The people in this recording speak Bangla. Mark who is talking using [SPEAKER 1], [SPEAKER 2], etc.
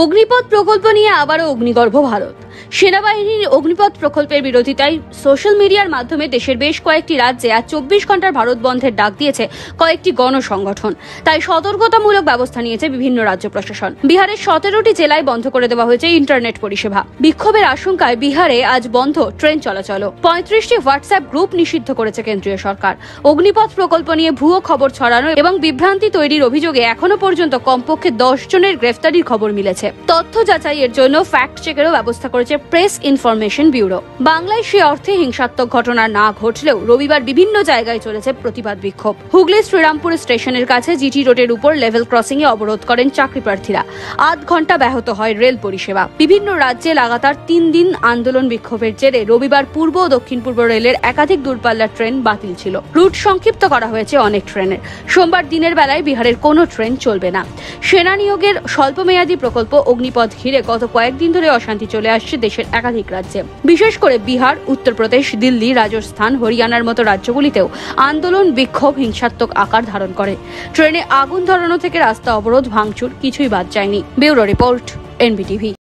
[SPEAKER 1] অগ্নিপথ প্রকল্প নিয়ে আবারও অগ্নিগর্ভ ভারত। সেনাবাহিনীর অগ্নিপথ প্রকল্পের বিরোধিতায় সোশ্যাল মিডিয়ার মাধ্যমে দেশের বেশ কয়েকটি রাজ্যে আজ 24 ঘন্টার ভারত বন্ধের ডাক দিয়েছে কয়েকটি গণসংগঠন। তাই সতর্কতামূলক ব্যবস্থা নিয়েছে বিভিন্ন রাজ্য প্রশাসন। বিহারের 17টি জেলায় বন্ধ করে দেওয়া হয়েছে ইন্টারনেট পরিষেবা। বিক্ষোভের আশঙ্কায় বিহারে আজ বন্ধ ট্রেন চলাচল। 35টি হোয়াটসঅ্যাপ গ্রুপ নিষিদ্ধ করেছে কেন্দ্রীয় সরকার। অগ্নিপথ প্রকল্প নিয়ে ভুয়ো খবর ছড়ানো এবং বিভ্রান্তি তৈরির অভিযোগে এখনো পর্যন্ত কমপক্ষে 10 জনের গ্রেফতারির খবর মিলেছে। তথ্য যাচাইয়ের জন্য ফ্যাক্ট চেকেরও ব্যবস্থা করেছে প্রেস ইনফরমেশন ব্যুরো। বাংলায় সে অর্থে হিংসাত্মক ঘটনা না ঘটলেও রবিবার বিভিন্ন জায়গায় চলেছে প্রতিবাদ বিক্ষোভ। হুগলি শ্রীরামপুর স্টেশনের কাছে জিটি রোডের উপর লেভেল ক্রসিং এ অবরোধ করেন চাকরি প্রার্থীরা। আধ ঘন্টা ব্যাহত হয় রেল পরিষেবা। বিভিন্ন রাজ্যে লাগাতার 3 দিন আন্দোলন বিক্ষোভের জেরে রবিবার পূর্ব ও দক্ষিণ পূর্ব রেলের একাধিক দূরপাল্লার ট্রেন বাতিল ছিল। রুট সংক্ষিপ্ত করা হয়েছে অনেক ট্রেনের। সোমবার দিনের বেলায় বিহারের কোনো ট্রেন চলবে না। সেনা নিয়োগের স্বল্পমেয়াদী প্রকল্প অগ্নিপথ ঘিরে গত কয়েকদিন ধরে অশান্তি চলে আসছে দেশের একাধিক রাজ্যে। বিশেষ করে বিহার, উত্তরপ্রদেশ, দিল্লি, রাজস্থান, হরিয়ানার মতো রাজ্যগুলিতেও আন্দোলন বিক্ষোভ হিংসাত্মক আকার ধারণ করে। ট্রেনে আগুন ধরানো থেকে রাস্তা অবরোধ ভাঙচুর কিছুই বাদ যায়নি। Bureau report, NBTV.